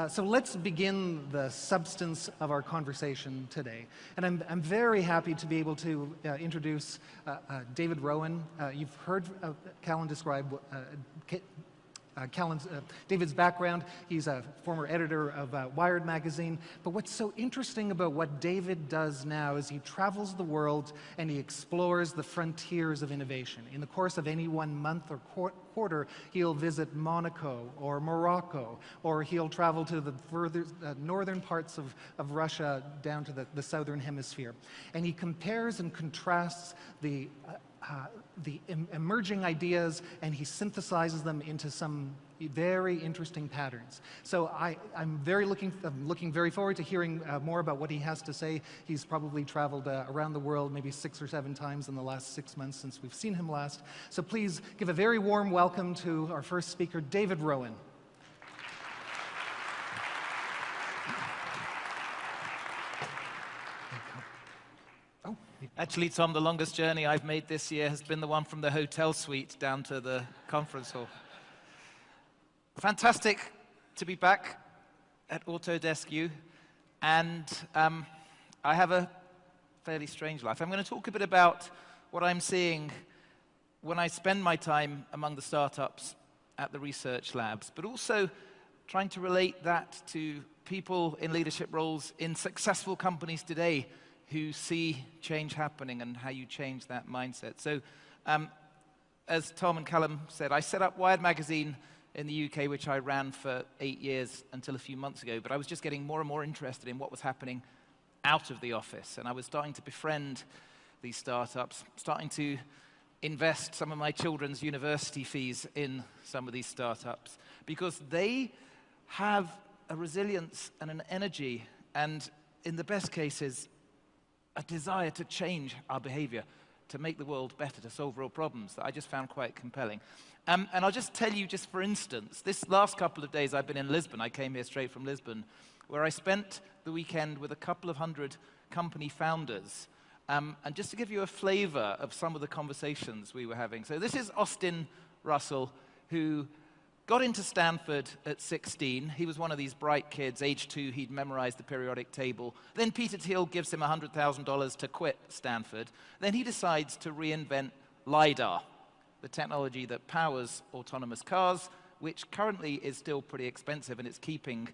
So let's begin the substance of our conversation today. And I'm very happy to be able to introduce David Rowan. You've heard Callan describe David's background. He's a former editor of Wired magazine. But what's so interesting about what David does now is he travels the world and he explores the frontiers of innovation. In the course of any 1 month or quarter, he'll visit Monaco or Morocco, or he'll travel to the further northern parts of Russia down to the southern hemisphere. And he compares and contrasts the emerging ideas, and he synthesizes them into some very interesting patterns. So I'm looking very forward to hearing more about what he has to say. He's probably traveled around the world maybe 6 or 7 times in the last 6 months since we've seen him last. So please give a very warm welcome to our first speaker, David Rowan. Actually, Tom, the longest journey I've made this year has been the one from the hotel suite down to the conference hall. Fantastic to be back at Autodesk U, and I have a fairly strange life. I'm going to talk a bit about what I'm seeing when I spend my time among the startups at the research labs, but also trying to relate that to people in leadership roles in successful companies today who see change happening and how you change that mindset. So, as Tom and Callum said, I set up Wired magazine in the UK, which I ran for 8 years until a few months ago, but I was just getting more and more interested in what was happening out of the office, and I was starting to befriend these startups, starting to invest some of my children's university fees in some of these startups, because they have a resilience and an energy, and in the best cases, a desire to change our behavior, to make the world better, to solve real problems that I just found quite compelling. And I'll just tell you, just for instance, this last couple of days I've been in Lisbon. I came here straight from Lisbon, where I spent the weekend with a couple of hundred company founders. And just to give you a flavor of some of the conversations we were having. So this is Austin Russell, who got into Stanford at 16. He was one of these bright kids. Age 2, he'd memorized the periodic table. Then Peter Thiel gives him $100,000 to quit Stanford. Then he decides to reinvent LiDAR, the technology that powers autonomous cars, which currently is still pretty expensive, and it's keeping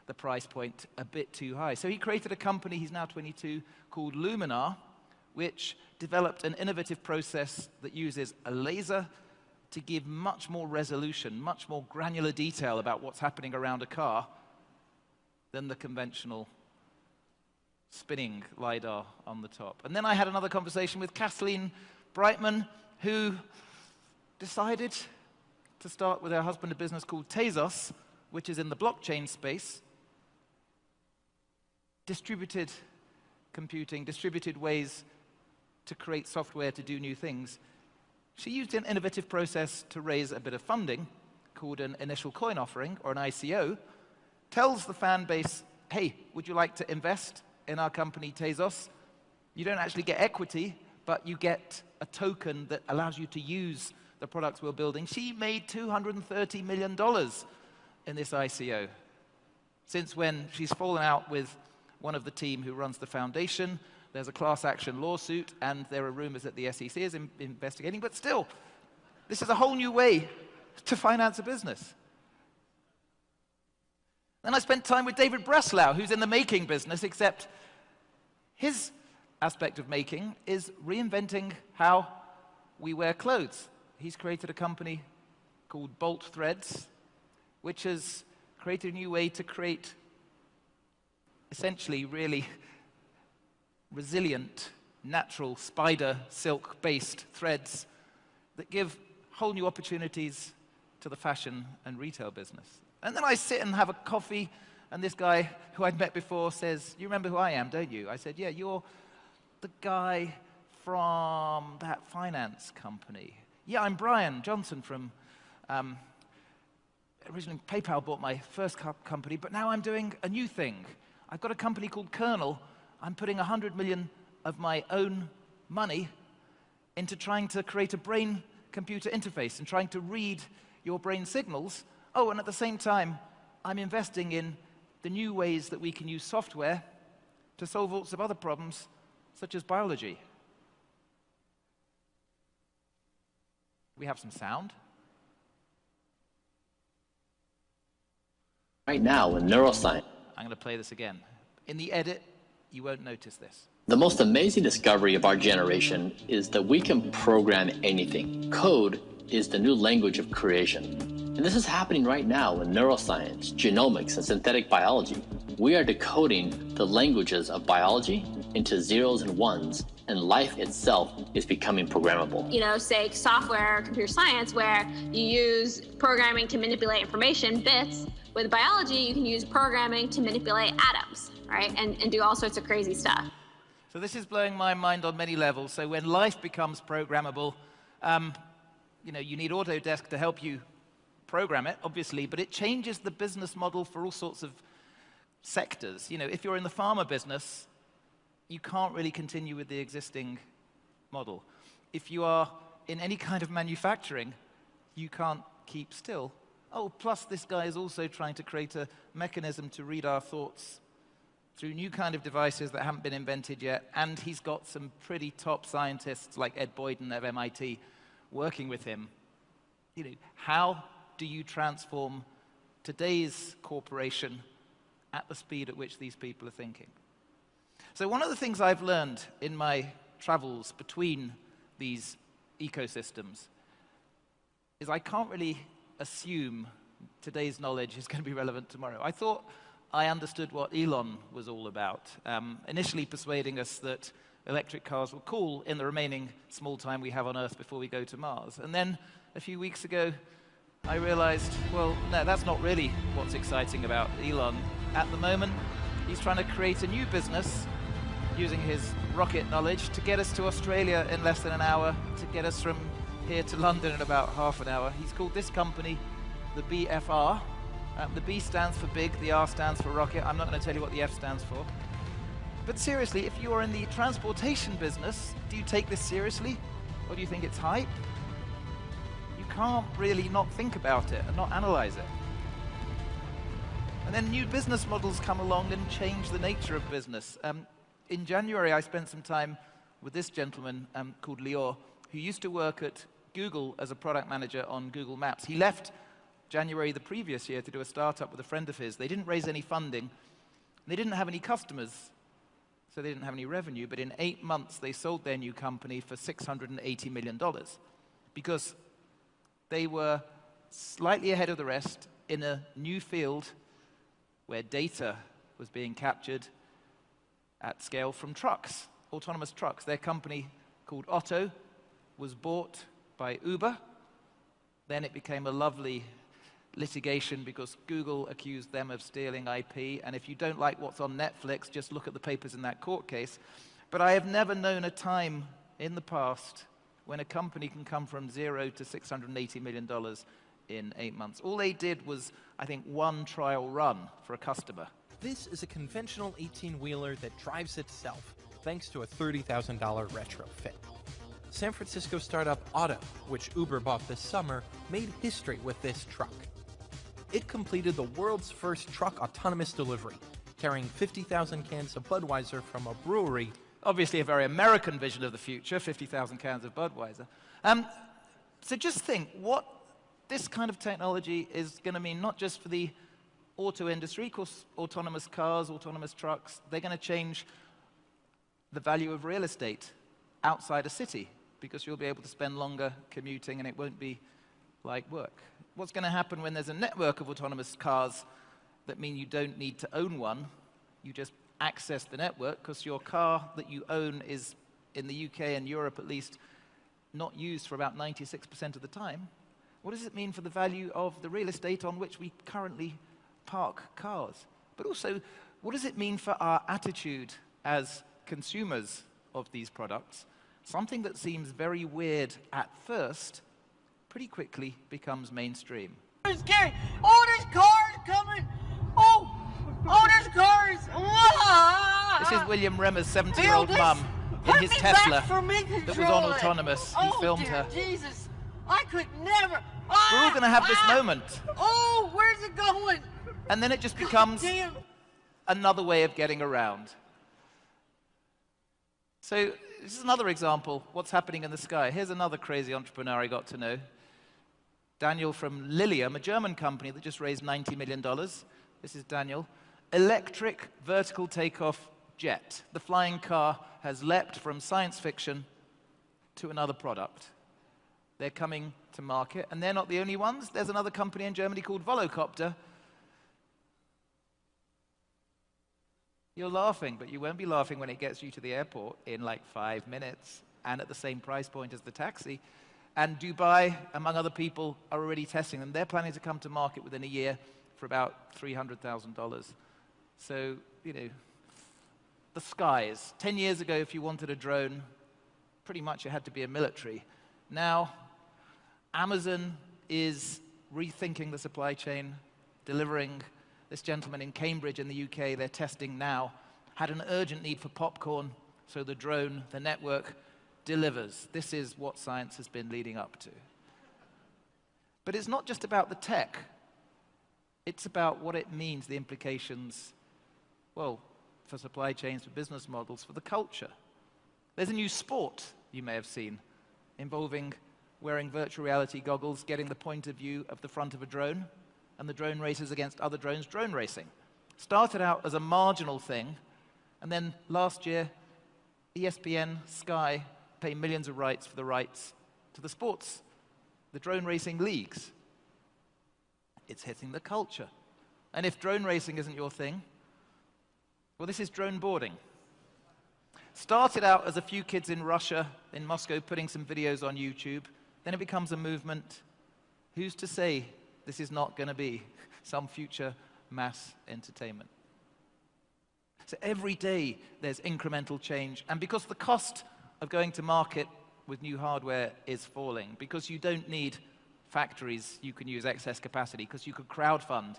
the price point a bit too high. So he created a company, he's now 22, called Luminar, which developed an innovative process that uses a laser to give much more resolution, much more granular detail about what's happening around a car than the conventional spinning LiDAR on the top. And then I had another conversation with Kathleen Brightman, who decided to start with her husband a business called Tezos, which is in the blockchain space, distributed computing, distributed ways to create software to do new things. She used an innovative process to raise a bit of funding called an initial coin offering, or an ICO, tells the fan base, hey, would you like to invest in our company Tezos? You don't actually get equity, but you get a token that allows you to use the products we're building. She made $230 million in this ICO. Since when she's fallen out with one of the team who runs the foundation. There's a class action lawsuit, and there are rumors that the SEC is investigating, but still, this is a whole new way to finance a business. Then I spent time with David Breslau, who's in the making business, except his aspect of making is reinventing how we wear clothes. He's created a company called Bolt Threads, which has created a new way to create essentially really resilient, natural, spider silk-based threads that give whole new opportunities to the fashion and retail business. And then I sit and have a coffee, and this guy who I'd met before says, you remember who I am, don't you? I said, yeah, you're the guy from that finance company. Yeah, I'm Brian Johnson from, originally PayPal bought my first company, but now I'm doing a new thing. I've got a company called Kernel. I'm putting 100 million of my own money into trying to create a brain-computer interface and trying to read your brain signals. Oh, and at the same time, I'm investing in the new ways that we can use software to solve all sorts of other problems, such as biology. We have some sound. Right now in neuroscience, I'm going to play this again. In the edit, you won't notice this. the most amazing discovery of our generation is that we can program anything. Code is the new language of creation. And this is happening right now in neuroscience, genomics, and synthetic biology. We are decoding the languages of biology into zeros and ones, and life itself is becoming programmable. You know, say software, computer science, where you use programming to manipulate information, bits. With biology, you can use programming to manipulate atoms, right? And do all sorts of crazy stuff. So this is blowing my mind on many levels. So when life becomes programmable, you know, you need Autodesk to help you program it, obviously, but it changes the business model for all sorts of sectors. You know, if you're in the pharma business, you can't really continue with the existing model. If you are in any kind of manufacturing, you can't keep still. Oh, plus this guy is also trying to create a mechanism to read our thoughts through new kind of devices that haven't been invented yet, and he's got some pretty top scientists like Ed Boyden of MIT working with him. You know, how do you transform today's corporation at the speed at which these people are thinking? So one of the things I've learned in my travels between these ecosystems is I can't really assume today's knowledge is going to be relevant tomorrow. I thought I understood what Elon was all about, initially persuading us that electric cars were cool in the remaining small time we have on Earth before we go to Mars. And then a few weeks ago, I realized, well, no, that's not really what's exciting about Elon. At the moment, he's trying to create a new business using his rocket knowledge to get us to Australia in less than an hour, to get us from here to London in about half an hour. He's called this company the BFR. The B stands for big, the R stands for rocket. I'm not going to tell you what the F stands for. But seriously, if you're in the transportation business, do you take this seriously? Or do you think it's hype? You can't really not think about it and not analyze it. And then new business models come along and change the nature of business. In January, I spent some time with this gentleman called Lior, who used to work at Google as a product manager on Google Maps. He left January the previous year to do a startup with a friend of his. They didn't raise any funding. They didn't have any customers, so they didn't have any revenue. But in 8 months, they sold their new company for $680 million because they were slightly ahead of the rest in a new field where data was being captured at scale from trucks, autonomous trucks. Their company called Otto was bought by Uber. Then it became a lovely litigation because Google accused them of stealing IP. And if you don't like what's on Netflix, just look at the papers in that court case. But I have never known a time in the past when a company can come from zero to $680 million in 8 months. All they did was, I think, one trial run for a customer. This is a conventional 18-wheeler that drives itself, thanks to a $30,000 retrofit. San Francisco startup Otto, which Uber bought this summer, made history with this truck. It completed the world's first truck autonomous delivery, carrying 50,000 cans of Budweiser from a brewery. Obviously a very American vision of the future, 50,000 cans of Budweiser. So just think what this kind of technology is going to mean, not just for the auto industry, of course, autonomous cars, autonomous trucks, they're going to change the value of real estate outside a city because you'll be able to spend longer commuting and it won't be like work. What's going to happen when there's a network of autonomous cars that mean you don't need to own one, you just access the network because your car that you own is, in the UK and Europe at least, not used for about 96% of the time. What does it mean for the value of the real estate on which we currently park cars? But also, what does it mean for our attitude as consumers of these products? Something that seems very weird at first pretty quickly becomes mainstream. It's scary. Oh, there's cars coming. Oh, there's cars. This is William Remmer's 70-year-old mum in his Tesla that was on autonomous. He filmed her. Jesus, I could never. We're all going to have this moment. Oh, where's it going? And then it just becomes Damn. another way of getting around. So this is another example, what's happening in the sky. Here's another crazy entrepreneur I got to know. Daniel from Lilium, a German company that just raised $90 million. This is Daniel. Electric vertical takeoff jet. The flying car has leapt from science fiction to another product. They're coming to market, and they're not the only ones. There's another company in Germany called Volocopter. You're laughing, but you won't be laughing when it gets you to the airport in like 5 minutes and at the same price point as the taxi. And Dubai, among other people, are already testing them. They're planning to come to market within a year for about $300,000. So, you know, the skies. 10 years ago, if you wanted a drone, pretty much it had to be a military. Now, Amazon is rethinking the supply chain, delivering. This gentleman in Cambridge in the UK, they're testing now, had an urgent need for popcorn, so the drone, the network, delivers. This is what science has been leading up to. But it's not just about the tech. It's about what it means, the implications, well, for supply chains, for business models, for the culture. There's a new sport you may have seen involving wearing virtual reality goggles, getting the point of view of the front of a drone, and the drone races against other drones, drone racing. Started out as a marginal thing, and then last year, ESPN, Sky, pay millions of rights for the rights to the sports, the drone racing leagues. It's hitting the culture. And if drone racing isn't your thing, well, this is drone boarding. Started out as a few kids in Russia, in Moscow, putting some videos on YouTube. Then it becomes a movement. Who's to say this is not going to be some future mass entertainment? So every day there's incremental change. And because the cost of going to market with new hardware is falling, because you don't need factories, you can use excess capacity, because you could crowdfund,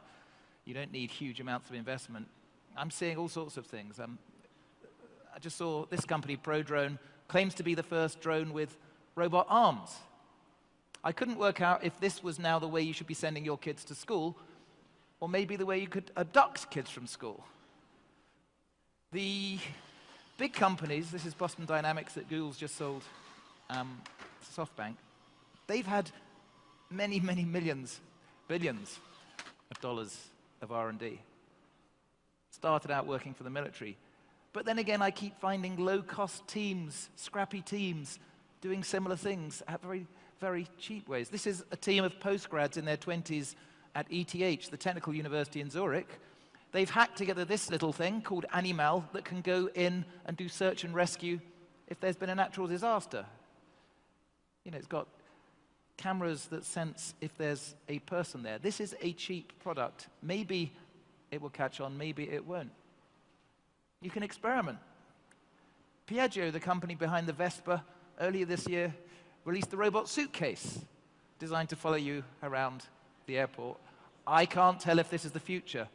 you don't need huge amounts of investment. I'm seeing all sorts of things. I just saw this company, ProDrone, claims to be the first drone with robot arms. I couldn't work out if this was now the way you should be sending your kids to school, or maybe the way you could abduct kids from school. The big companies, this is Boston Dynamics that Google's just sold to SoftBank, they've had many, many millions, billions of dollars of R&D. Started out working for the military. But then again, I keep finding low-cost teams, scrappy teams, doing similar things at very, very cheap ways. This is a team of postgrads in their 20s at ETH, the technical university in Zurich. They've hacked together this little thing called Animal that can go in and do search and rescue if there's been a natural disaster. You know, it's got cameras that sense if there's a person there. This is a cheap product. Maybe it will catch on, maybe it won't. You can experiment. Piaggio, the company behind the Vespa, earlier this year released the robot suitcase designed to follow you around the airport. I can't tell if this is the future,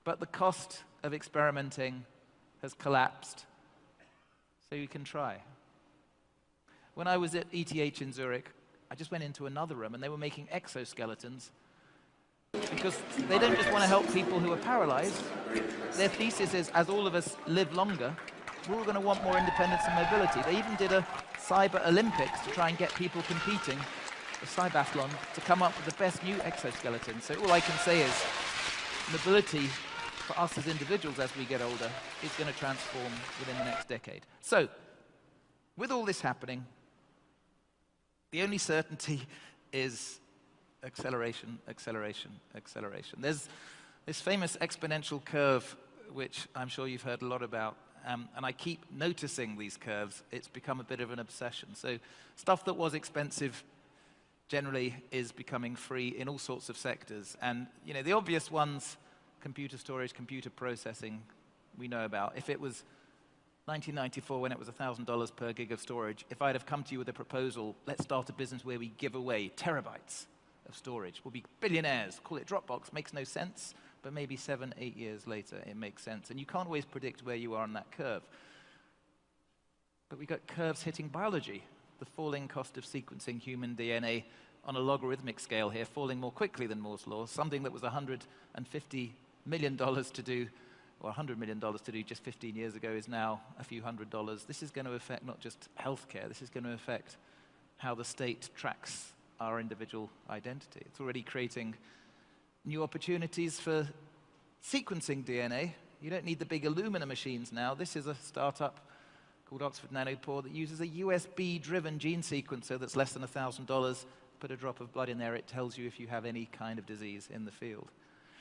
but the cost of experimenting has collapsed, so you can try. When I was at ETH in Zurich, I just went into another room and they were making exoskeletons because they don't just want to help people who are paralyzed. Their thesis is, as all of us live longer, we're all going to want more independence and mobility. They even did a cyber Olympics to try and get people competing, a cybathlon, to come up with the best new exoskeleton. So all I can say is mobility for us as individuals as we get older is going to transform within the next decade. So with all this happening, the only certainty is acceleration, acceleration, acceleration. There's this famous exponential curve, which I'm sure you've heard a lot about, and I keep noticing these curves. It's become a bit of an obsession. So stuff that was expensive generally is becoming free in all sorts of sectors. And you know, the obvious ones, computer storage, computer processing, we know about. If it was 1994, when it was $1,000 per gig of storage, if I'd have come to you with a proposal, let's start a business where we give away terabytes of storage, we'll be billionaires, call it Dropbox, makes no sense, but maybe 7, 8 years later it makes sense. And you can't always predict where you are on that curve. But we've got curves hitting biology, the falling cost of sequencing human DNA on a logarithmic scale here, falling more quickly than Moore's law. Something that was $150 million to do, or $100 million to do just 15 years ago is now a few $100s. This is going to affect not just healthcare, this is going to affect how the state tracks our individual identity. It's already creating new opportunities for sequencing DNA. You don't need the big Illumina machines now. This is a startup called Oxford Nanopore that uses a USB-driven gene sequencer that's less than $1,000. Put a drop of blood in there, it tells you if you have any kind of disease in the field.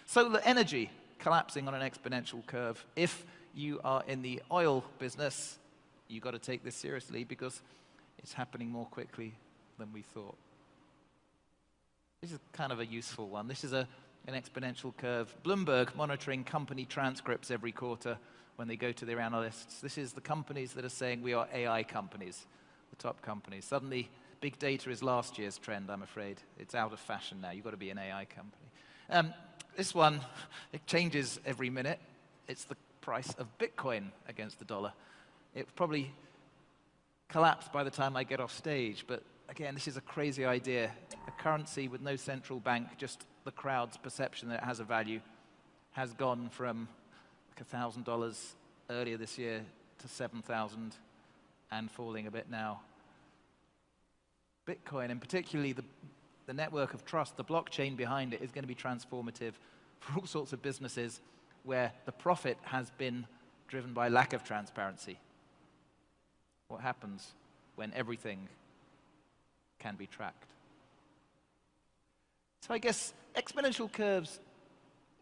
Solar energy collapsing on an exponential curve. If you are in the oil business, you've got to take this seriously because it's happening more quickly than we thought. This is kind of a useful one. This is an exponential curve. Bloomberg monitoring company transcripts every quarter when they go to their analysts. This is the companies that are saying we are AI companies, the top companies. Suddenly, big data is last year's trend, I'm afraid. It's out of fashion now. You've got to be an AI company. This one, it changes every minute. It's the price of Bitcoin against the dollar. It probably collapse by the time I get off stage, but again, this is a crazy idea. A currency with no central bank, just the crowd's perception that it has a value, has gone from like $1,000 earlier this year to $7,000 and falling a bit now. Bitcoin, and particularly the network of trust, the blockchain behind it, is going to be transformative for all sorts of businesses where the profit has been driven by lack of transparency. What happens when everything can be tracked? So I guess exponential curves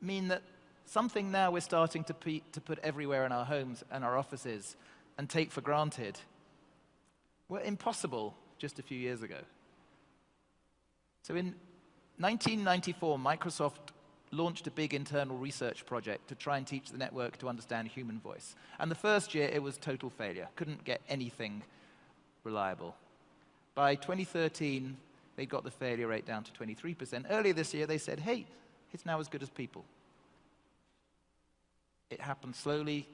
mean that something now we're starting to put everywhere in our homes and our offices and take for granted were impossible just a few years ago. So in 1994, Microsoft launched a big internal research project to try and teach the network to understand human voice. And the first year, it was total failure. Couldn't get anything reliable. By 2013, they got the failure rate down to 23%. Earlier this year, they said, hey, it's now as good as people. It happened slowly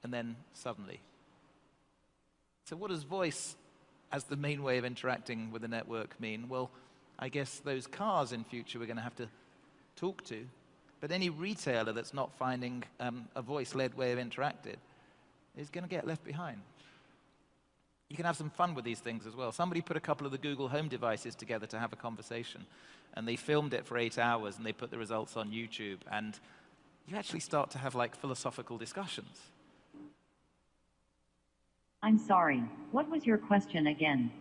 and then suddenly. So what does voice as the main way of interacting with the network mean? Well, I guess those cars in future we're going to have to talk to, but any retailer that's not finding a voice-led way of interacting is going to get left behind. You can have some fun with these things as well. Somebody put a couple of the Google Home devices together to have a conversation, and they filmed it for 8 hours, and they put the results on YouTube, and you actually start to have like philosophical discussions. I'm sorry, what was your question again?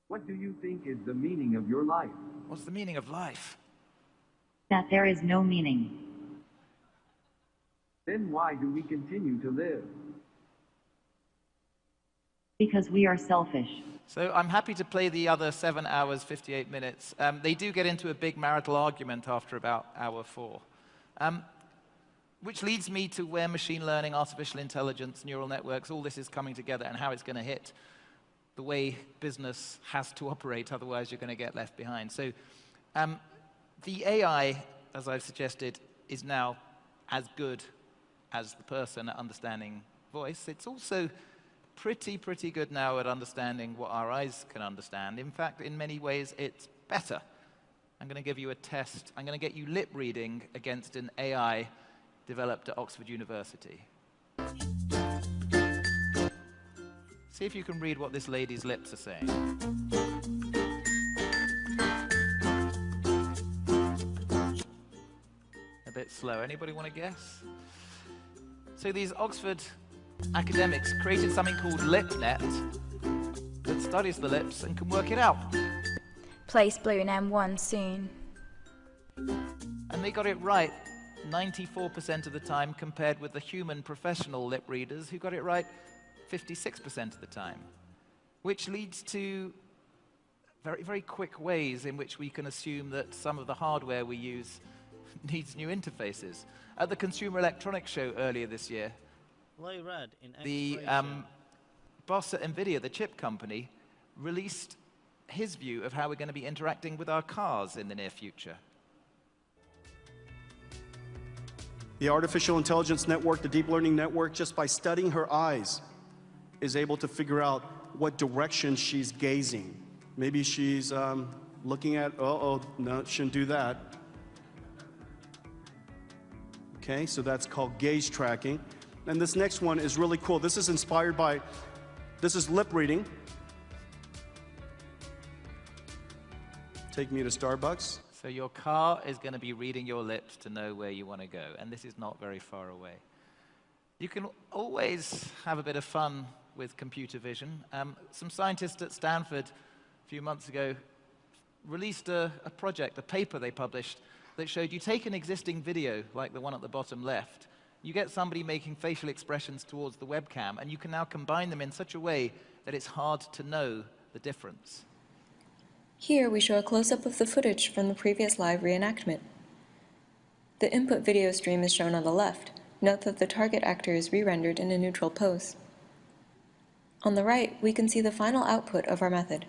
What do you think is the meaning of your life? What's the meaning of life? That there is no meaning. Then why do we continue to live? Because we are selfish. So I'm happy to play the other 7 hours, 58 minutes. They do get into a big marital argument after about hour 4. Which leads me to where machine learning, artificial intelligence, neural networks, all this is coming together and how it's going to hit the way business has to operate, otherwise you're going to get left behind. So the AI, as I've suggested, is now as good as the person at understanding voice. It's also pretty good now at understanding what our eyes can understand. In fact, in many ways, it's better. I'm going to give you a test. I'm going to get you lip reading against an AI developed at Oxford University. See if you can read what this lady's lips are saying. A bit slow. Anybody want to guess? So these Oxford academics created something called LipNet that studies the lips and can work it out. Place blue in M1 soon. And they got it right 94% of the time compared with the human professional lip readers who got it right 56% of the time, which leads to very quick ways in which we can assume that some of the hardware we use needs new interfaces. At the Consumer Electronics Show earlier this year, the boss at NVIDIA, the chip company, released his view of how we're going to be interacting with our cars in the near future. The artificial intelligence network, the deep learning network, just by studying her eyes, is able to figure out what direction she's gazing. Maybe she's looking at, oh, no, shouldn't do that. Okay, so that's called gaze tracking. And this next one is really cool. This is inspired by, this is lip reading. Take me to Starbucks. So your car is going to be reading your lips to know where you want to go, and this is not very far away. You can always have a bit of fun with computer vision. Some scientists at Stanford a few months ago released a project, a paper they published, that showed you take an existing video, like the one at the bottom left, you get somebody making facial expressions towards the webcam, and you can now combine them in such a way that it's hard to know the difference. Here we show a close-up of the footage from the previous live reenactment. The input video stream is shown on the left. Note that the target actor is re-rendered in a neutral pose. On the right, we can see the final output of our method.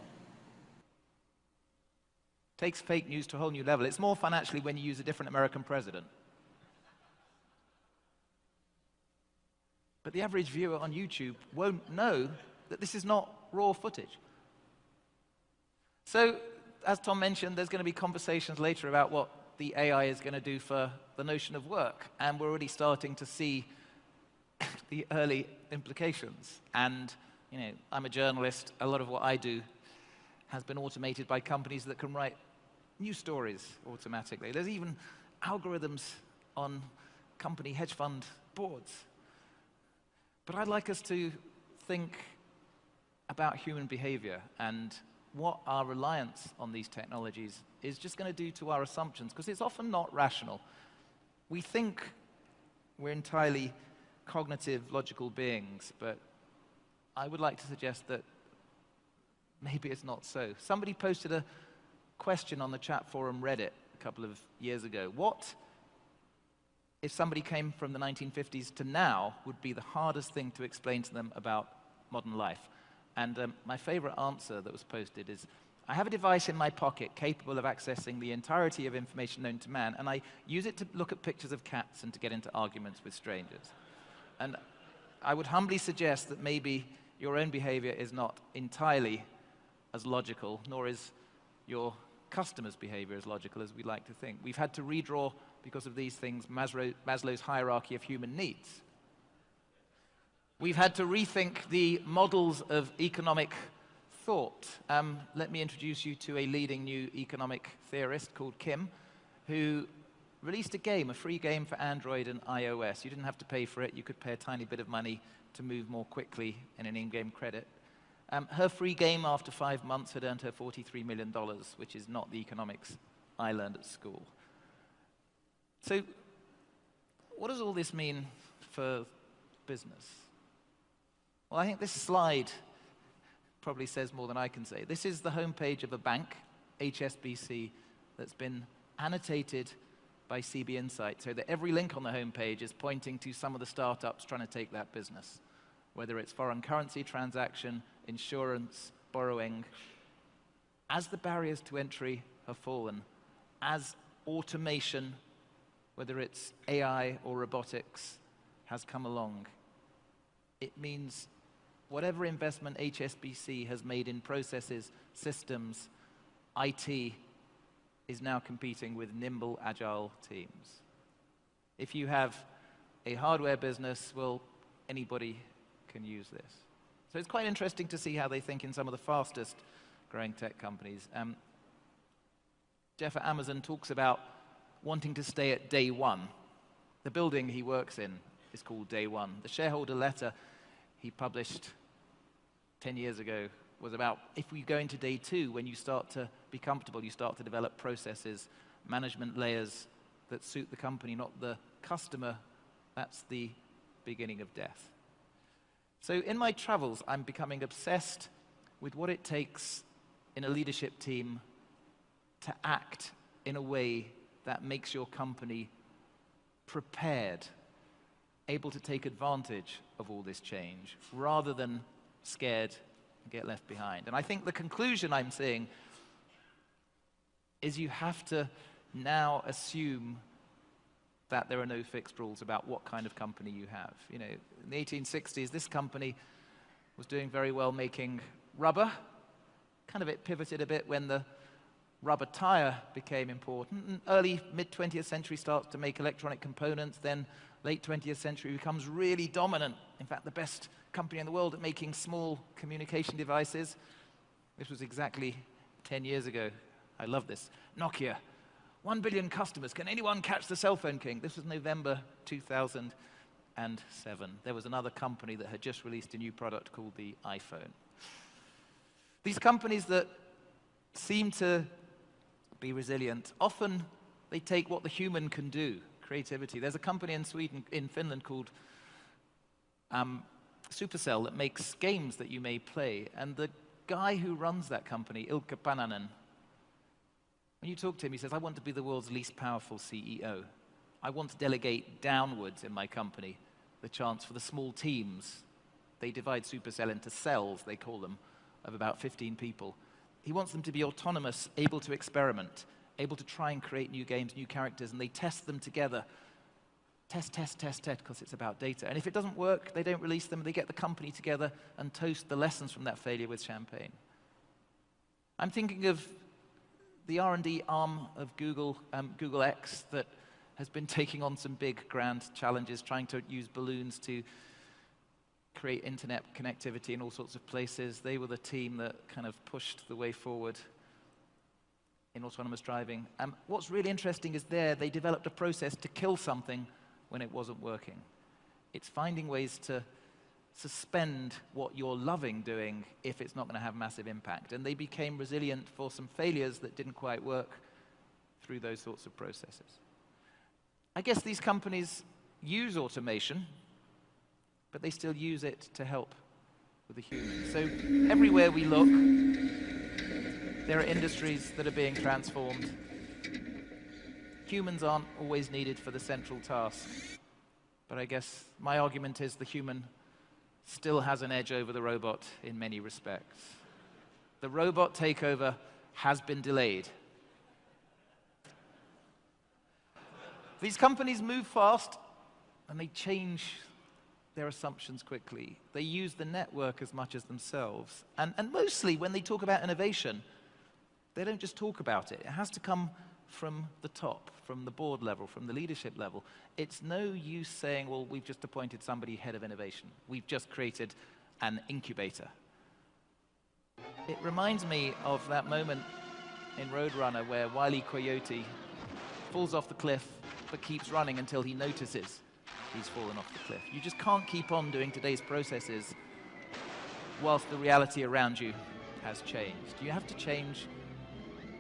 Takes fake news to a whole new level. It's more fun, actually, when you use a different American president. But the average viewer on YouTube won't know that this is not raw footage. So, as Tom mentioned, there's going to be conversations later about what the AI is going to do for the notion of work. And we're already starting to see the early implications. And, you know, I'm a journalist. A lot of what I do has been automated by companies that can write news stories automatically. There's even algorithms on company hedge fund boards. But I'd like us to think about human behavior and what our reliance on these technologies is just going to do to our assumptions, because it's often not rational. We think we're entirely cognitive, logical beings, but I would like to suggest that maybe it's not so. Somebody posted a question on the chat forum Reddit a couple of years ago. What, if somebody came from the 1950s to now, would be the hardest thing to explain to them about modern life? And my favorite answer that was posted is, I have a device in my pocket capable of accessing the entirety of information known to man, and I use it to look at pictures of cats and to get into arguments with strangers. And I would humbly suggest that maybe your own behavior is not entirely as logical, nor is your customers' behavior as logical as we like to think. We've had to redraw, because of these things, Maslow's hierarchy of human needs. We've had to rethink the models of economic thought. Let me introduce you to a leading new economic theorist called Kim, who released a game, a free game for Android and iOS. You didn't have to pay for it. You could pay a tiny bit of money to move more quickly in an in-game credit. Her free game, after 5 months, had earned her $43 million, which is not the economics I learned at school. So what does all this mean for business? Well, I think this slide probably says more than I can say. This is the homepage of a bank, HSBC, that's been annotated by CB Insight, so that every link on the homepage is pointing to some of the startups trying to take that business, whether it's foreign currency transaction, insurance, borrowing. As the barriers to entry have fallen, as automation, whether it's AI or robotics, has come along, it means whatever investment HSBC has made in processes, systems, IT, is now competing with nimble, agile teams. If you have a hardware business, well, anybody can use this. So it's quite interesting to see how they think in some of the fastest growing tech companies. Jeff at Amazon talks about wanting to stay at day one. The building he works in is called Day One. The shareholder letter he published 10 years ago was about, if we go into day two, when you start to be comfortable, you start to develop processes, management layers that suit the company, not the customer, that's the beginning of death. So in my travels, I'm becoming obsessed with what it takes in a leadership team to act in a way that makes your company prepared, able to take advantage of all this change, rather than scared and get left behind. And I think the conclusion I'm seeing is you have to now assume that there are no fixed rules about what kind of company you have. You know, in the 1860s, this company was doing very well making rubber, it pivoted a bit when the rubber tire became important. And early, mid-20th century starts to make electronic components, then late 20th century becomes really dominant. In fact, the best company in the world at making small communication devices. This was exactly 10 years ago. I love this. Nokia, 1 billion customers. Can anyone catch the cell phone king? This was November 2007. There was another company that had just released a new product called the iPhone. These companies that seem to be resilient, often they take what the human can do, creativity. There's a company in Finland called Supercell that makes games that you may play, and the guy who runs that company, Ilkka Pananen, when you talk to him, he says, I want to be the world's least powerful CEO. I want to delegate downwards in my company the chance for the small teams. They divide Supercell into cells, they call them, of about 15 people. He wants them to be autonomous, able to experiment, able to try and create new games, new characters, and they test them together. Test, because it's about data. And if it doesn't work, they don't release them. They get the company together and toast the lessons from that failure with champagne. I'm thinking of the R&D arm of Google, Google X, that has been taking on some big, grand challenges, trying to use balloons to create internet connectivity in all sorts of places. They were the team that kind of pushed the way forward in autonomous driving. What's really interesting is they developed a process to kill something when it wasn't working. It's finding ways to suspend what you're loving doing if it's not going to have massive impact. And they became resilient for some failures that didn't quite work through those sorts of processes. I guess these companies use automation, but they still use it to help with the humans. So everywhere we look, there are industries that are being transformed. Humans aren't always needed for the central task. But I guess my argument is the human still has an edge over the robot in many respects. The robot takeover has been delayed. These companies move fast, and they change their assumptions quickly. They use the network as much as themselves. And mostly, when they talk about innovation, they don't just talk about it. It has to come from the top, from the board level, from the leadership level. It's no use saying, well, we've just appointed somebody head of innovation. We've just created an incubator. It reminds me of that moment in Roadrunner where Wile E. Coyote falls off the cliff but keeps running until he notices he's fallen off the cliff. You just can't keep on doing today's processes whilst the reality around you has changed. You have to change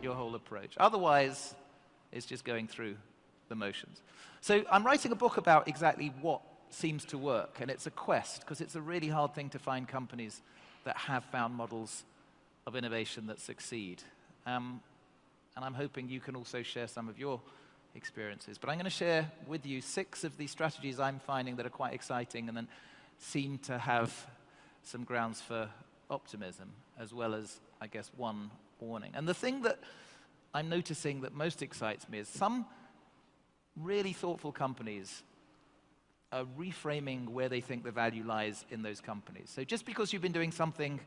your whole approach. Otherwise, it's just going through the motions. So I'm writing a book about exactly what seems to work, and it's a quest, because it's a really hard thing to find companies that have found models of innovation that succeed. And I'm hoping you can also share some of your experiences. But I'm going to share with you 6 of these strategies I'm finding that are quite exciting and then seem to have some grounds for optimism, as well as, I guess, one warning. And the thing that I'm noticing that most excites me is some really thoughtful companies are reframing where they think the value lies in those companies. So just because you've been doing something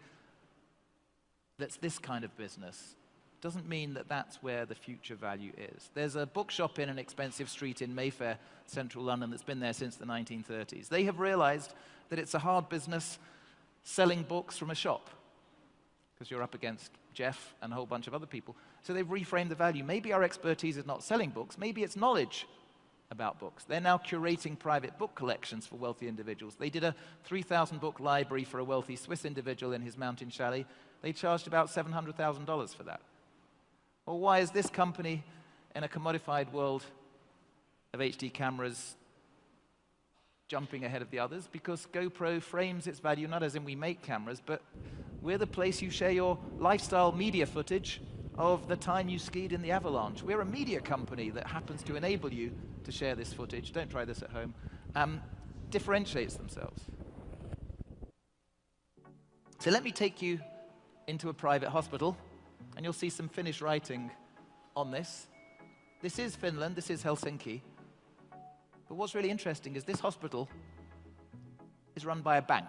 that's this kind of business doesn't mean that that's where the future value is. There's a bookshop in an expensive street in Mayfair, central London, that's been there since the 1930s. They have realized that it's a hard business selling books from a shop, because you're up against Jeff and a whole bunch of other people. So they've reframed the value. Maybe our expertise is not selling books, maybe it's knowledge about books. They're now curating private book collections for wealthy individuals. They did a 3,000 book library for a wealthy Swiss individual in his mountain chalet. They charged about $700,000 for that. Well, why is this company in a commodified world of HD cameras jumping ahead of the others? Because GoPro frames its value not as in we make cameras, but we're the place you share your lifestyle media footage of the time you skied in the avalanche. We're a media company that happens to enable you to share this footage. Don't try this at home. Differentiates themselves. So let me take you into a private hospital, and you'll see some Finnish writing on this. This is Finland, this is Helsinki. But what's really interesting is this hospital is run by a bank.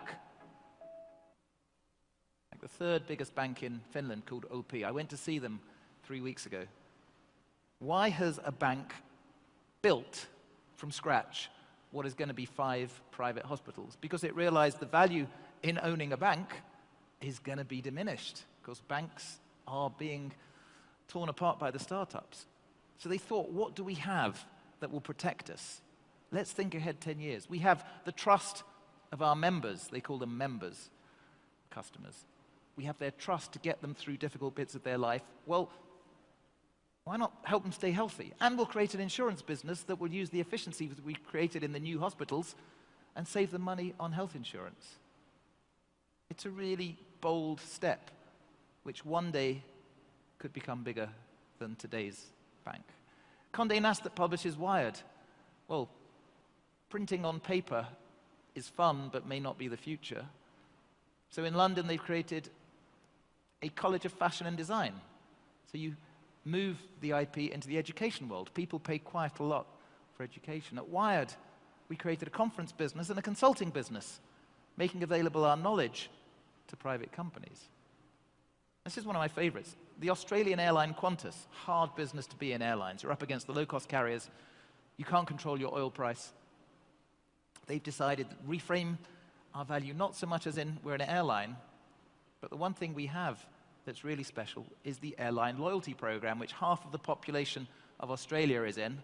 the third biggest bank in Finland called OP. I went to see them 3 weeks ago. Why has a bank built from scratch what is going to be 5 private hospitals? Because it realized the value in owning a bank is going to be diminished, because banks are being torn apart by the startups. So they thought, what do we have that will protect us? Let's think ahead 10 years. We have the trust of our members. They call them members, customers. We have their trust to get them through difficult bits of their life. Well, why not help them stay healthy? And we'll create an insurance business that will use the efficiencies that we created in the new hospitals and save them money on health insurance. It's a really bold step, which one day could become bigger than today's bank. Condé Nast that publishes Wired. Well, printing on paper is fun, but may not be the future. So in London, they've created a college of fashion and design. So you move the IP into the education world. People pay quite a lot for education. At Wired, we created a conference business and a consulting business, making available our knowledge to private companies. This is one of my favorites. The Australian airline Qantas, hard business to be in airlines. You're up against the low-cost carriers. You can't control your oil price. They've decided that reframe our value, not so much as in we're an airline, but the one thing we have that's really special is the airline loyalty program, which half of the population of Australia is in.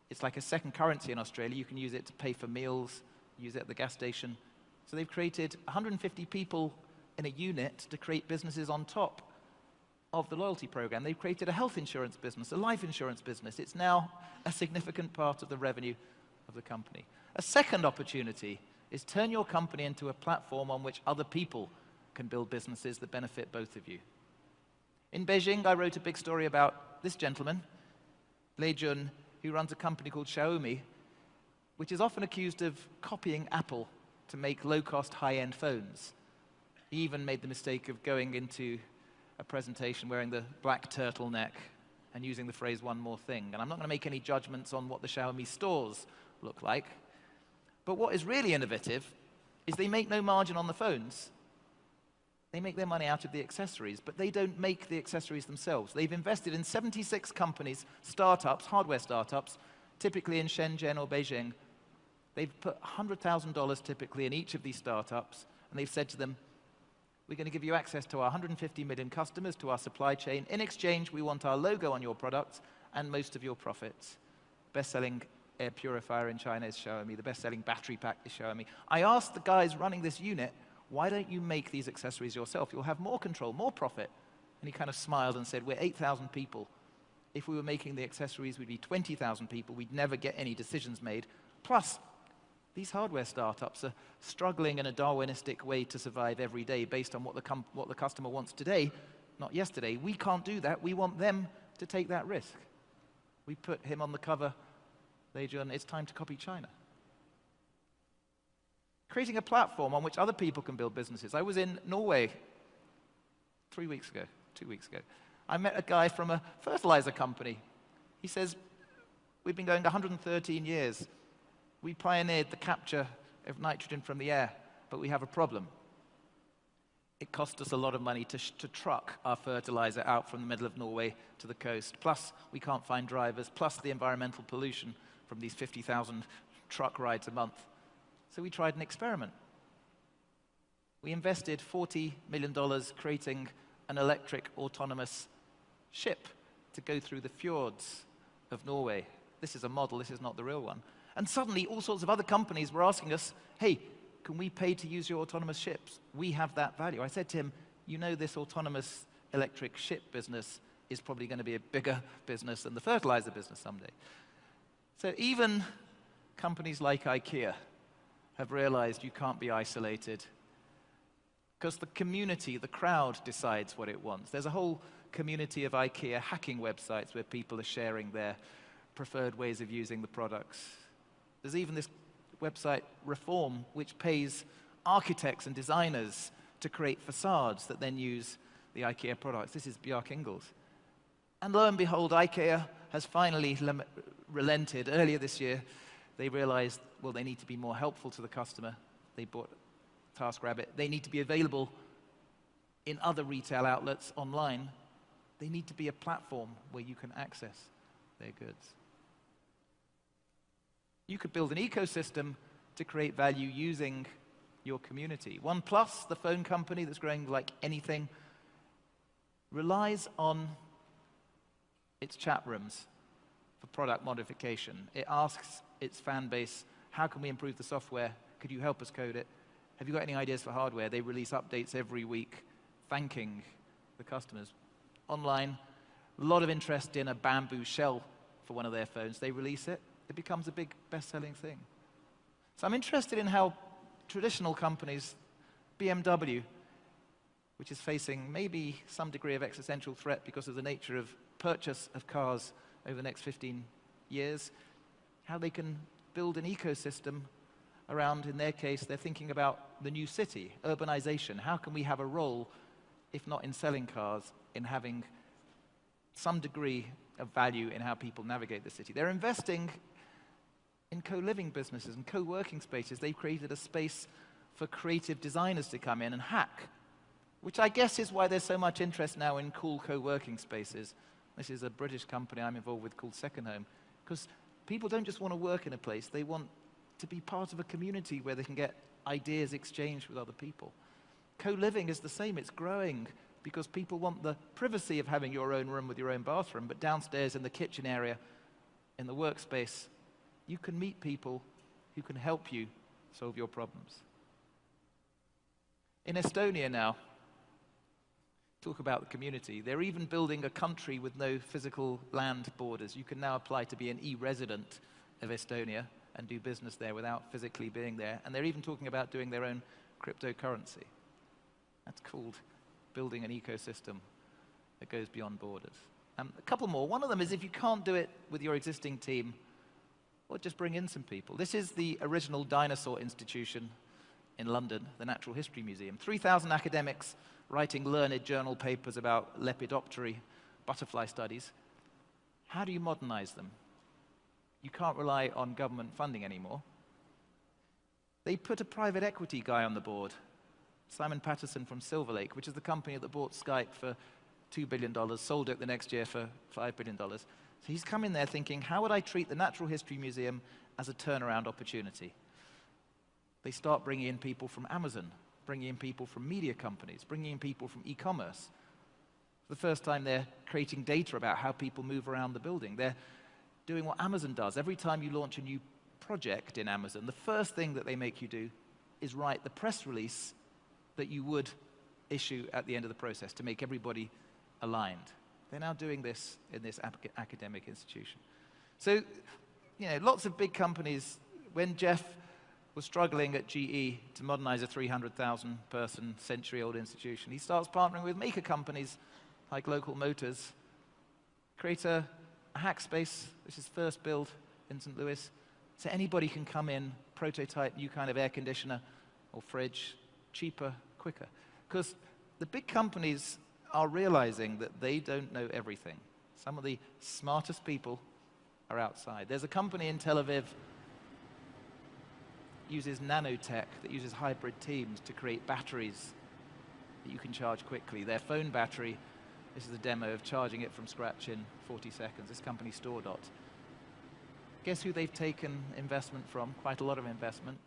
It's like a second currency in Australia. You can use it to pay for meals, use it at the gas station. So they've created 150 people in a unit to create businesses on top of the loyalty program. They've created a health insurance business, a life insurance business. It's now a significant part of the revenue of the company. A second opportunity is turn your company into a platform on which other people can build businesses that benefit both of you. In Beijing, I wrote a big story about this gentleman, Lei Jun, who runs a company called Xiaomi, which is often accused of copying Apple to make low-cost, high-end phones. He even made the mistake of going into a presentation wearing the black turtleneck and using the phrase "one more thing." And I'm not going to make any judgments on what the Xiaomi stores look like. But what is really innovative is they make no margin on the phones. They make their money out of the accessories, but they don't make the accessories themselves. They've invested in 76 companies, startups, hardware startups, typically in Shenzhen or Beijing. They've put $100,000 typically in each of these startups, and they've said to them, we're going to give you access to our 150 million customers, to our supply chain. In exchange, we want our logo on your products and most of your profits. Best-selling air purifier in China is Xiaomi. The best-selling battery pack is Xiaomi. I asked the guys running this unit, why don't you make these accessories yourself? You'll have more control, more profit. And he kind of smiled and said, we're 8,000 people. If we were making the accessories, we'd be 20,000 people. We'd never get any decisions made. Plus, these hardware startups are struggling in a Darwinistic way to survive every day based on what the customer wants today, not yesterday. We can't do that. We want them to take that risk. We put him on the cover, Leijun, it's time to copy China. Creating a platform on which other people can build businesses. I was in Norway 2 weeks ago. I met a guy from a fertilizer company. He says, we've been going 113 years. We pioneered the capture of nitrogen from the air, but we have a problem. It cost us a lot of money to truck our fertilizer out from the middle of Norway to the coast. Plus, we can't find drivers, plus the environmental pollution from these 50,000 truck rides a month. So we tried an experiment. We invested $40 million creating an electric autonomous ship to go through the fjords of Norway. This is a model, this is not the real one. And suddenly, all sorts of other companies were asking us, hey, can we pay to use your autonomous ships? We have that value. I said to him, you know this autonomous electric ship business is probably going to be a bigger business than the fertilizer business someday. So even companies like IKEA have realized you can't be isolated because the community, the crowd, decides what it wants. There's a whole community of IKEA hacking websites where people are sharing their preferred ways of using the products. There's even this website, Reform, which pays architects and designers to create facades that then use the IKEA products. This is Bjarke Ingels. And lo and behold, IKEA has finally relented. Earlier this year, they realized, well, they need to be more helpful to the customer. They bought TaskRabbit. They need to be available in other retail outlets online. They need to be a platform where you can access their goods. You could build an ecosystem to create value using your community. OnePlus, the phone company that's growing like anything, relies on its chat rooms for product modification. It asks its fan base, how can we improve the software? Could you help us code it? Have you got any ideas for hardware? They release updates every week, thanking the customers. Online, a lot of interest in a bamboo shell for one of their phones. They release it, it becomes a big best-selling thing. So I'm interested in how traditional companies, BMW, which is facing maybe some degree of existential threat because of the nature of purchase of cars over the next 15 years, how they can build an ecosystem around, in their case, they're thinking about the new city, urbanization. How can we have a role, if not in selling cars, in having some degree of value in how people navigate the city? They're investing in co-living businesses and co-working spaces. They've created a space for creative designers to come in and hack, which I guess is why there's so much interest now in cool co-working spaces. This is a British company I'm involved with called Second Home, because people don't just want to work in a place, they want to be part of a community where they can get ideas exchanged with other people. Co-living is the same, it's growing because people want the privacy of having your own room with your own bathroom, but downstairs in the kitchen area, in the workspace, you can meet people who can help you solve your problems. In Estonia now, talk about the community. They're even building a country with no physical land borders. You can now apply to be an e-resident of Estonia and do business there without physically being there. And they're even talking about doing their own cryptocurrency. That's called building an ecosystem that goes beyond borders. A couple more. One of them is if you can't do it with your existing team, well, just bring in some people. This is the original dinosaur institution in London, the Natural History Museum. 3,000 academics writing learned journal papers about lepidoptery, butterfly studies. How do you modernize them? You can't rely on government funding anymore. They put a private equity guy on the board, Simon Patterson from Silver Lake, which is the company that bought Skype for $2 billion, sold it the next year for $5 billion. So he's come in there thinking, how would I treat the Natural History Museum as a turnaround opportunity? They start bringing in people from Amazon, bringing in people from media companies, bringing in people from e-commerce. For the first time, they're creating data about how people move around the building. They're doing what Amazon does. Every time you launch a new project in Amazon, the first thing that they make you do is write the press release that you would issue at the end of the process to make everybody aligned. They're now doing this in this academic institution. So, you know, lots of big companies, when Jeff was struggling at GE to modernize a 300,000 person, century-old institution, he starts partnering with maker companies like Local Motors, create a hack space, which is first build in St. Louis, so anybody can come in, prototype new kind of air conditioner or fridge, cheaper, quicker. Because the big companies are realizing that they don't know everything. Some of the smartest people are outside. There's a company in Tel Aviv uses nanotech, that uses hybrid teams to create batteries that you can charge quickly. Their phone battery, this is a demo of charging it from scratch in 40 seconds. This company, StoreDot. Guess who they've taken investment from? Quite a lot of investment.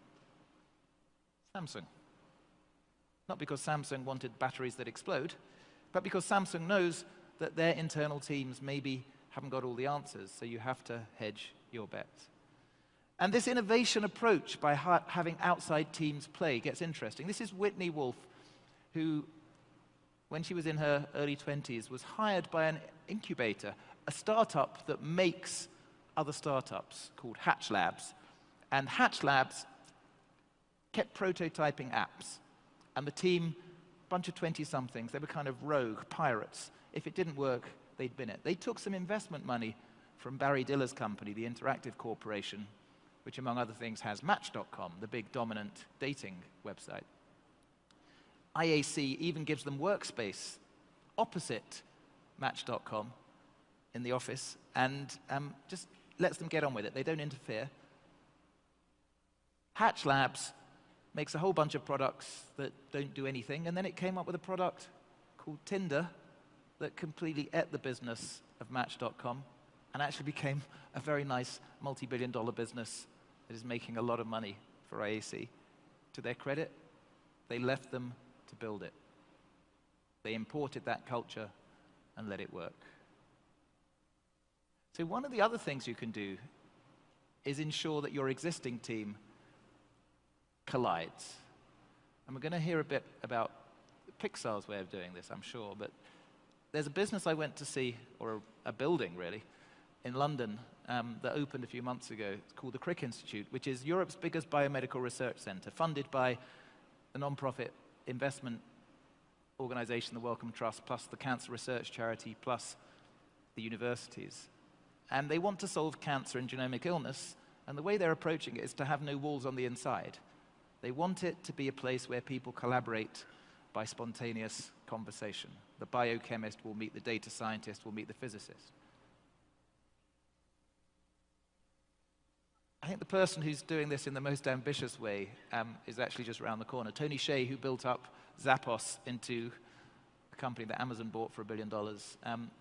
Samsung. Not because Samsung wanted batteries that explode, but because Samsung knows that their internal teams maybe haven't got all the answers, so you have to hedge your bets. And this innovation approach by having outside teams play gets interesting. This is Whitney Wolf, who, when she was in her early 20s, was hired by an incubator, a startup that makes other startups called Hatch Labs. And Hatch Labs kept prototyping apps. And the team, a bunch of 20-somethings, they were kind of rogue pirates. If it didn't work, they'd bin it. They took some investment money from Barry Diller's company, the Interactive Corporation, which among other things has Match.com, the big dominant dating website. IAC even gives them workspace opposite Match.com in the office and just lets them get on with it. They don't interfere. Hatch Labs makes a whole bunch of products that don't do anything, and then it came up with a product called Tinder that completely ate the business of Match.com and actually became a very nice multi-billion-dollar business that is making a lot of money for IAC. To their credit, they left them to build it. They imported that culture and let it work. So one of the other things you can do is ensure that your existing team collides. And we're going to hear a bit about Pixar's way of doing this, I'm sure, but there's a business I went to see, or a building really, in London that opened a few months ago. It's called the Crick Institute, which is Europe's biggest biomedical research center, funded by the non-profit investment organization, the Wellcome Trust, plus the Cancer Research Charity, plus the universities. And they want to solve cancer and genomic illness, and the way they're approaching it is to have no walls on the inside. They want it to be a place where people collaborate by spontaneous conversation. The biochemist will meet the data scientist, will meet the physicist. I think the person who's doing this in the most ambitious way is actually just around the corner. Tony Hsieh, who built up Zappos into a company that Amazon bought for $1 billion.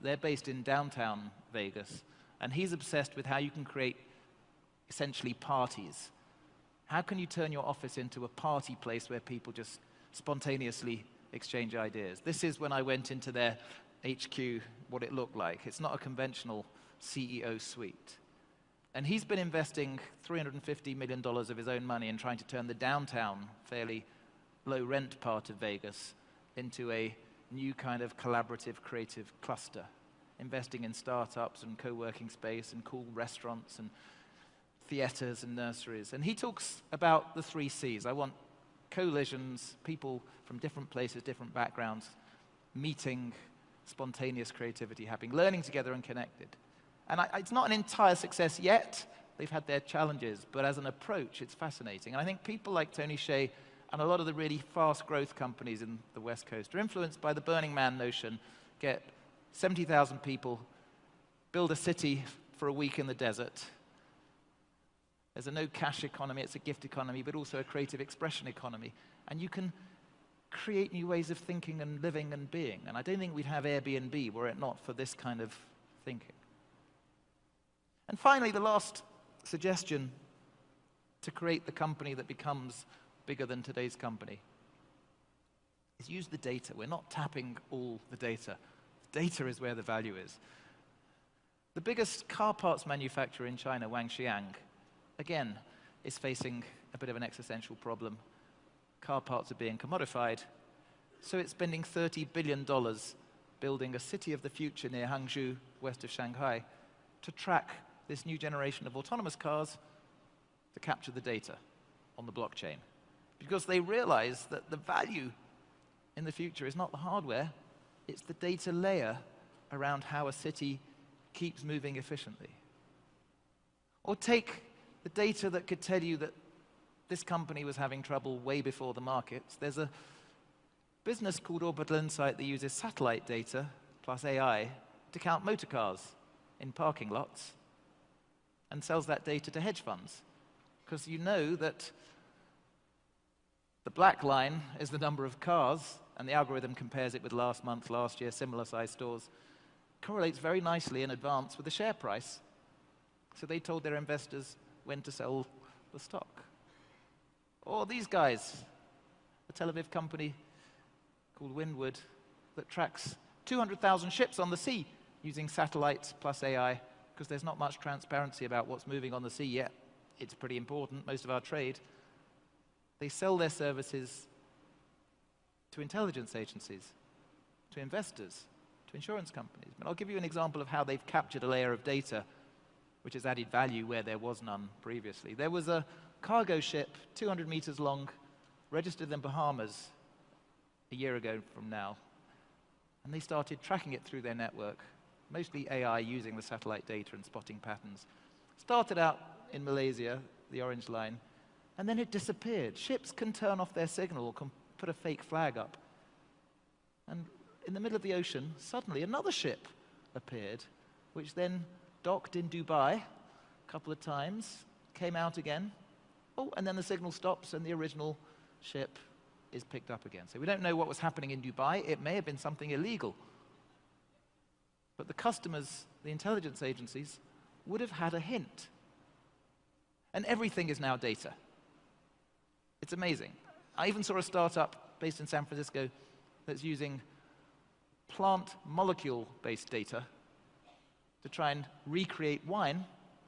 They're based in downtown Vegas, and he's obsessed with how you can create essentially parties. How can you turn your office into a party place where people just spontaneously exchange ideas? This is when I went into their HQ, what it looked like. It's not a conventional CEO suite. And he's been investing $350 million of his own money in trying to turn the downtown, fairly low-rent part of Vegas into a new kind of collaborative, creative cluster, investing in startups and co-working space and cool restaurants and theaters and nurseries. And he talks about the 3 C's. I want collisions, people from different places, different backgrounds, meeting, spontaneous creativity happening, learning together and connected. And it's not an entire success yet. They've had their challenges, but as an approach, it's fascinating. And I think people like Tony Hsieh and a lot of the really fast growth companies in the West Coast are influenced by the Burning Man notion. Get 70,000 people, build a city for a week in the desert. There's a no cash economy, it's a gift economy, but also a creative expression economy. And you can create new ways of thinking and living and being. And I don't think we'd have Airbnb were it not for this kind of thinking. And finally, the last suggestion to create the company that becomes bigger than today's company is use the data. We're not tapping all the data. Data is where the value is. The biggest car parts manufacturer in China, Wangxiang, again, is facing a bit of an existential problem. Car parts are being commodified, so it's spending $30 billion building a city of the future near Hangzhou, west of Shanghai, to track this new generation of autonomous cars to capture the data on the blockchain. Because they realize that the value in the future is not the hardware, it's the data layer around how a city keeps moving efficiently. Or take the data that could tell you that this company was having trouble way before the markets. There's a business called Orbital Insight that uses satellite data plus AI to count motor cars in parking lots and sells that data to hedge funds. Because you know that the black line is the number of cars, and the algorithm compares it with last month, last year, similar sized stores, correlates very nicely in advance with the share price. So they told their investors when to sell the stock. Or these guys, a Tel Aviv company called Windward that tracks 200,000 ships on the sea using satellites plus AI, because there's not much transparency about what's moving on the sea yet. It's pretty important, most of our trade. They sell their services to intelligence agencies, to investors, to insurance companies. But I'll give you an example of how they've captured a layer of data which has added value where there was none previously. There was a cargo ship, 200 meters long, registered in Bahamas a year ago from now. And they started tracking it through their network, mostly AI using the satellite data and spotting patterns. Started out in Malaysia, the orange line, and then it disappeared. Ships can turn off their signal or can put a fake flag up. And in the middle of the ocean, suddenly another ship appeared, which then docked in Dubai a couple of times, came out again. Oh, and then the signal stops and the original ship is picked up again. So we don't know what was happening in Dubai. It may have been something illegal. But the customers, the intelligence agencies, would have had a hint. And everything is now data. It's amazing. I even saw a startup based in San Francisco that's using plant molecule-based data to try and recreate wine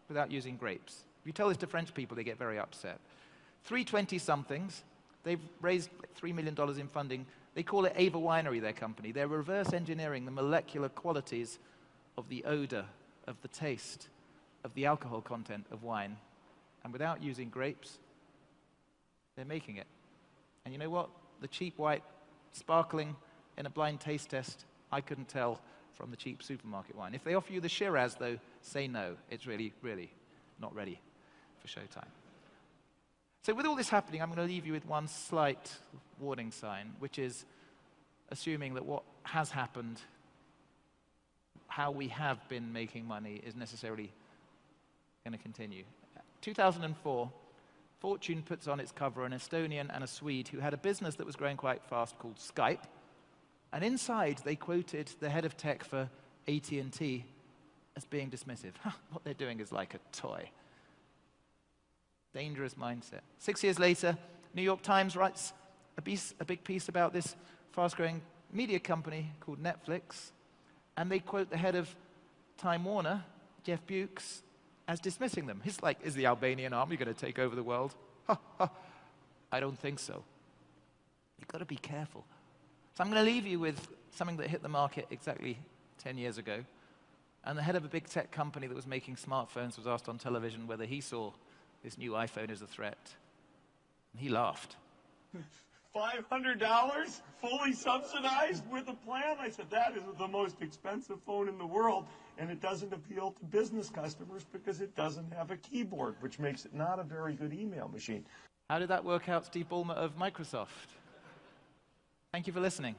without using grapes. If you tell this to French people, they get very upset. 320-somethings, they've raised $3 million in funding. They call it Ava Winery, their company. They're reverse engineering the molecular qualities of the odor, of the taste, of the alcohol content of wine. And without using grapes, they're making it. And you know what? The cheap white, sparkling in a blind taste test, I couldn't tell from the cheap supermarket wine. If they offer you the Shiraz, though, say no. It's really, really not ready for showtime. So with all this happening, I'm going to leave you with one slight warning sign, which is assuming that what has happened, how we have been making money, is necessarily going to continue. 2004, Fortune puts on its cover an Estonian and a Swede who had a business that was growing quite fast called Skype. And inside, they quoted the head of tech for AT&T as being dismissive. What they're doing is like a toy. Dangerous mindset. 6 years later, New York Times writes a big piece about this fast-growing media company called Netflix, and they quote the head of Time Warner, Jeff Bukes, as dismissing them. He's like, is the Albanian army going to take over the world? I don't think so. You've got to be careful. So I'm going to leave you with something that hit the market exactly 10 years ago. And the head of a big tech company that was making smartphones was asked on television whether he saw this new iPhone as a threat. And he laughed. $500 fully subsidized with a plan? I said, that is the most expensive phone in the world, and it doesn't appeal to business customers because it doesn't have a keyboard, which makes it not a very good email machine. How did that work out, Steve Ballmer of Microsoft? Thank you for listening.